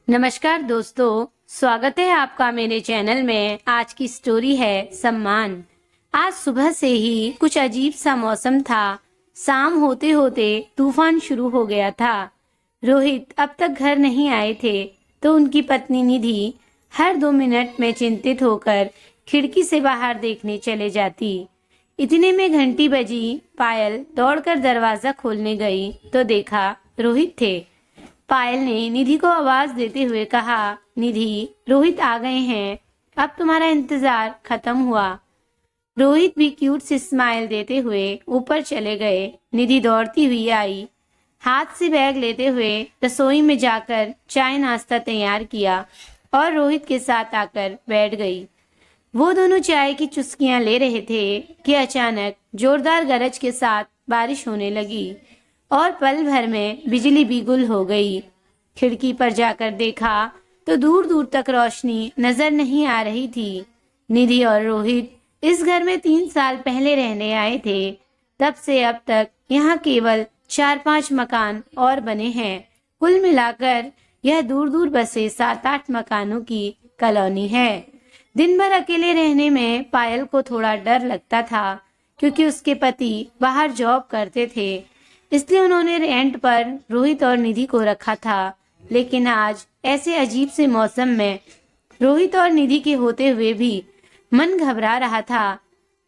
नमस्कार दोस्तों, स्वागत है आपका मेरे चैनल में। आज की स्टोरी है सम्मान। आज सुबह से ही कुछ अजीब सा मौसम था। शाम होते होते तूफान शुरू हो गया था। रोहित अब तक घर नहीं आए थे तो उनकी पत्नी निधि हर 2 मिनट में चिंतित होकर खिड़की से बाहर देखने चले जाती। इतने में घंटी बजी। पायल दौड़कर दरवाजा खोलने गई तो देखा रोहित थे। पायल ने निधि को आवाज देते हुए कहा, निधि, रोहित आ गए हैं, अब तुम्हारा इंतजार खत्म हुआ। रोहित भी क्यूट सी स्माइल देते हुए ऊपर चले गए। निधि दौड़ती हुई आई, हाथ से बैग लेते हुए रसोई में जाकर चाय नाश्ता तैयार किया और रोहित के साथ आकर बैठ गई। वो दोनों चाय की चुस्कियां ले रहे थे कि अचानक जोरदार गरज के साथ बारिश होने लगी और पल भर में बिजली भी गुल हो गई। खिड़की पर जाकर देखा तो दूर दूर तक रोशनी नजर नहीं आ रही थी। निधि और रोहित इस घर में 3 साल पहले रहने आए थे। तब से अब तक यहाँ केवल 4-5 मकान और बने हैं। कुल मिलाकर यह दूर दूर बसे 7-8 मकानों की कॉलोनी है। दिन भर अकेले रहने में पायल को थोड़ा डर लगता था क्योंकि उसके पति बाहर जॉब करते थे, इसलिए उन्होंने रेंट पर रोहित और निधि को रखा था। लेकिन आज ऐसे अजीब से मौसम में रोहित और निधि के होते हुए भी मन घबरा रहा था।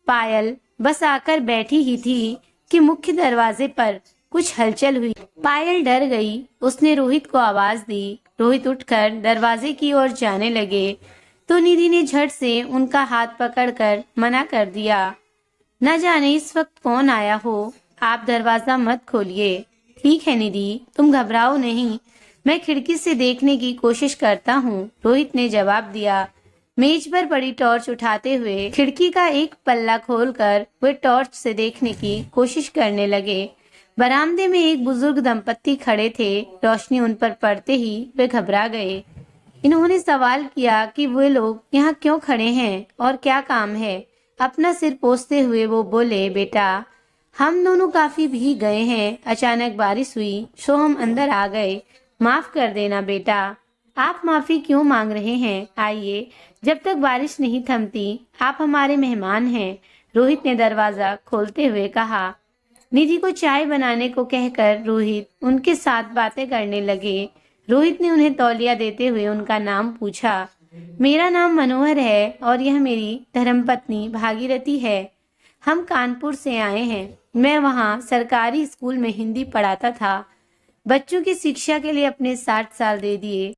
पायल बस आकर बैठी ही थी कि मुख्य दरवाजे पर कुछ हलचल हुई। पायल डर गई। उसने रोहित को आवाज दी। रोहित उठकर दरवाजे की ओर जाने लगे तो निधि ने झट से उनका हाथ पकड़कर मना कर दिया। न जाने इस वक्त कौन आया हो, आप दरवाजा मत खोलिए। ठीक है निधि, तुम घबराओ नहीं, मैं खिड़की से देखने की कोशिश करता हूँ, रोहित ने जवाब दिया। मेज पर पड़ी टॉर्च उठाते हुए खिड़की का एक पल्ला खोलकर वे टॉर्च से देखने की कोशिश करने लगे। बरामदे में एक बुजुर्ग दंपत्ति खड़े थे। रोशनी उन पर पड़ते ही वे घबरा गए। इन्होंने सवाल किया कि वे लोग यहाँ क्यों खड़े हैं और क्या काम है। अपना सिर पोंछते हुए वो बोले, बेटा, हम दोनों काफी भीग गए हैं। अचानक बारिश हुई सो हम अंदर आ गए। माफ कर देना बेटा। आप माफी क्यों मांग रहे हैं? आइए, जब तक बारिश नहीं थमती आप हमारे मेहमान हैं, रोहित ने दरवाजा खोलते हुए कहा। निधि को चाय बनाने को कहकर रोहित उनके साथ बातें करने लगे। रोहित ने उन्हें तौलिया देते हुए उनका नाम पूछा। मेरा नाम मनोहर है और यह मेरी धर्मपत्नी भागीरथी है। हम कानपुर से आए हैं। मैं वहाँ सरकारी स्कूल में हिंदी पढ़ाता था। बच्चों की शिक्षा के लिए अपने 60 साल दे दिए।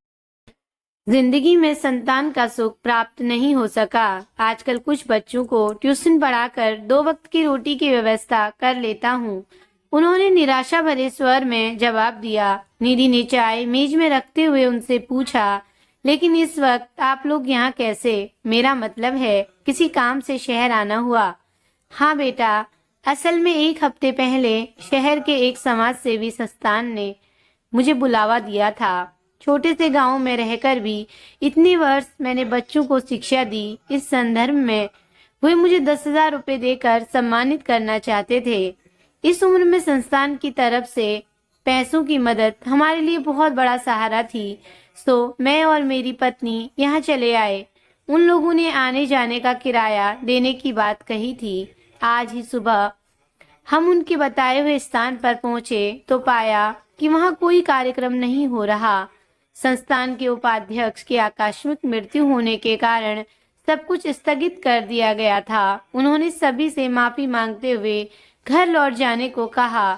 जिंदगी में संतान का सुख प्राप्त नहीं हो सका। आजकल कुछ बच्चों को ट्यूशन पढ़ाकर 2 वक्त की रोटी की व्यवस्था कर लेता हूँ, उन्होंने निराशा भरे स्वर में जवाब दिया। निधि ने चाय मेज में रखते हुए उनसे पूछा, लेकिन इस वक्त आप लोग यहाँ कैसे? मेरा मतलब है किसी काम से शहर आना हुआ? हाँ बेटा, असल में 1 हफ्ते पहले शहर के एक समाज सेवी संस्थान ने मुझे बुलावा दिया था। छोटे से गांव में रहकर भी इतने वर्ष मैंने बच्चों को शिक्षा दी। इस संदर्भ में वे मुझे 10,000 रुपए देकर सम्मानित करना चाहते थे। इस उम्र में संस्थान की तरफ से पैसों की मदद हमारे लिए बहुत बड़ा सहारा थी। तो मैं और मेरी पत्नी यहाँ चले आए। उन लोगों ने आने जाने का किराया देने की बात कही थी। आज ही सुबह हम उनके बताए हुए स्थान पर पहुंचे तो पाया कि वहां कोई कार्यक्रम नहीं हो रहा। संस्थान के उपाध्यक्ष की आकस्मिक मृत्यु होने के कारण सब कुछ स्थगित कर दिया गया था। उन्होंने सभी से माफी मांगते हुए घर लौट जाने को कहा।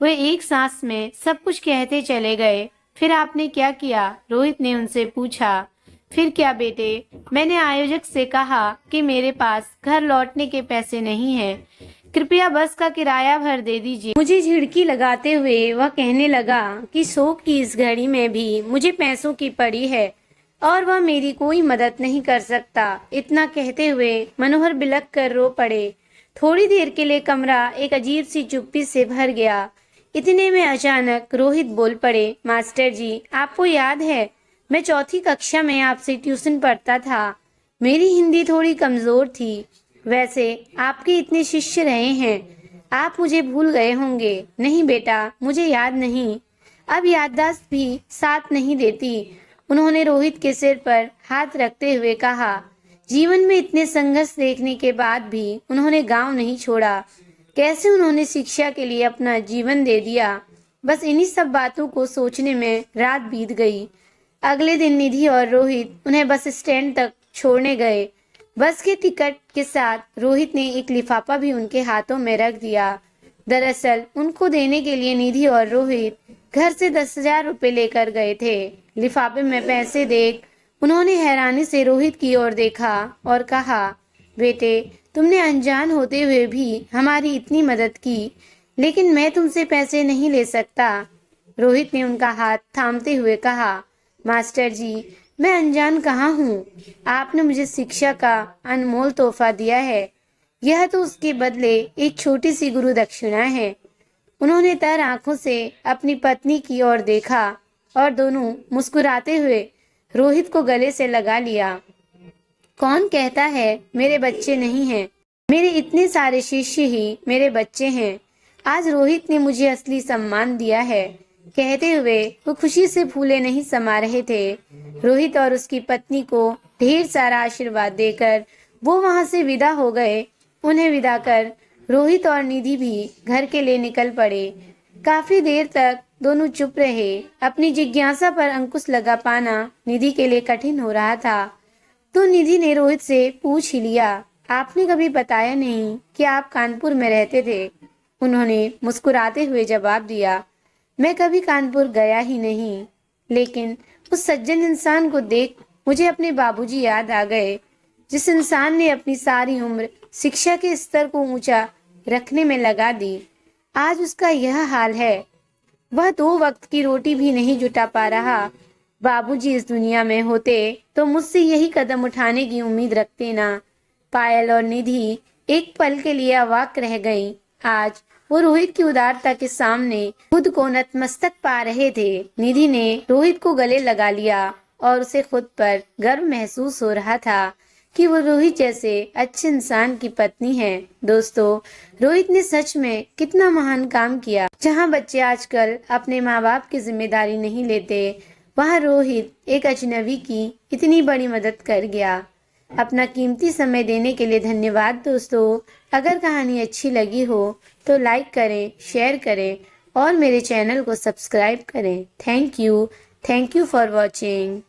वे एक सांस में सब कुछ कहते चले गए। फिर आपने क्या किया? रोहित ने उनसे पूछा। फिर क्या बेटे, मैंने आयोजक से कहा कि मेरे पास घर लौटने के पैसे नहीं हैं, कृपया बस का किराया भर दे दीजिए। मुझे झिड़की लगाते हुए वह कहने लगा कि शोक की इस घड़ी में भी मुझे पैसों की पड़ी है और वह मेरी कोई मदद नहीं कर सकता। इतना कहते हुए मनोहर बिलख कर रो पड़े। थोड़ी देर के लिए कमरा एक अजीब सी चुप्पी से भर गया। इतने में अचानक रोहित बोल पड़े, मास्टर जी, आपको याद है मैं 4th कक्षा में आपसे ट्यूशन पढ़ता था। मेरी हिंदी थोड़ी कमजोर थी। वैसे आपके इतने शिष्य रहे हैं, आप मुझे भूल गए होंगे। नहीं बेटा, मुझे याद नहीं। अब याददाश्त भी साथ नहीं देती उन्होंने रोहित के सिर पर हाथ रखते हुए कहा, जीवन में इतने संघर्ष देखने के बाद भी उन्होंने गांव नहीं छोड़ा। कैसे उन्होंने शिक्षा के लिए अपना जीवन दे दिया। बस इन्हीं सब बातों को सोचने में रात बीत गई। अगले दिन निधि और रोहित उन्हें बस स्टैंड तक छोड़ने गए। बस के टिकट के साथ रोहित ने एक लिफाफा भी उनके हाथों में रख दिया। दरअसल उनको देने के लिए निधि और रोहित घर से 10,000 रुपए लेकर गए थे। लिफाफे में पैसे देख उन्होंने हैरानी से रोहित की ओर देखा और कहा, बेटे, तुमने अनजान होते हुए भी हमारी इतनी मदद की, लेकिन मैं तुमसे पैसे नहीं ले सकता। रोहित ने उनका हाथ थामते हुए कहा, मास्टर जी, मैं अनजान कहाँ हूँ। आपने मुझे शिक्षा का अनमोल तोहफा दिया है। यह तो उसके बदले एक छोटी सी गुरु दक्षिणा है। उन्होंने तर आंखों से अपनी पत्नी की ओर देखा और दोनों मुस्कुराते हुए रोहित को गले से लगा लिया। कौन कहता है मेरे बच्चे नहीं हैं? मेरे इतने सारे शिष्य ही मेरे बच्चे हैं। आज रोहित ने मुझे असली सम्मान दिया है। कहते हुए वो खुशी से फूले नहीं समा रहे थे। रोहित और उसकी पत्नी को ढेर सारा आशीर्वाद देकर वो वहां से विदा हो गए। उन्हें विदा कर रोहित और निधि भी घर के लिए निकल पड़े। काफी देर तक दोनों चुप रहे। अपनी जिज्ञासा पर अंकुश लगा पाना निधि के लिए कठिन हो रहा था। तो निधि ने रोहित से पूछ ही लिया, आपने कभी बताया नहीं कि आप कानपुर में रहते थे। उन्होंने मुस्कुराते हुए जवाब दिया, मैं कभी कानपुर गया ही नहीं, लेकिन उस सज्जन इंसान को देख मुझे अपने बाबूजी याद आ गए, जिस इंसान ने अपनी सारी उम्र शिक्षा के स्तर को ऊंचा रखने में लगा दी। आज उसका यह हाल है। वह 2 वक्त की रोटी भी नहीं जुटा पा रहा। बाबूजी इस दुनिया में होते तो मुझसे यही कदम उठाने की उम्मीद रखते ना। पायल और निधि एक पल के लिए अवाक रह गईं। आज वो रोहित की उदारता के सामने खुद को नतमस्तक पा रहे थे। निधि ने रोहित को गले लगा लिया और उसे खुद पर गर्व महसूस हो रहा था कि वो रोहित जैसे अच्छे इंसान की पत्नी है। दोस्तों, रोहित ने सच में कितना महान काम किया। जहाँ बच्चे आजकल अपने माँ बाप की जिम्मेदारी नहीं लेते, वहाँ रोहित एक अजनबी की इतनी बड़ी मदद कर गया। अपना कीमती समय देने के लिए धन्यवाद दोस्तों। अगर कहानी अच्छी लगी हो तो लाइक करें, शेयर करें और मेरे चैनल को सब्सक्राइब करें। Thank you for watching.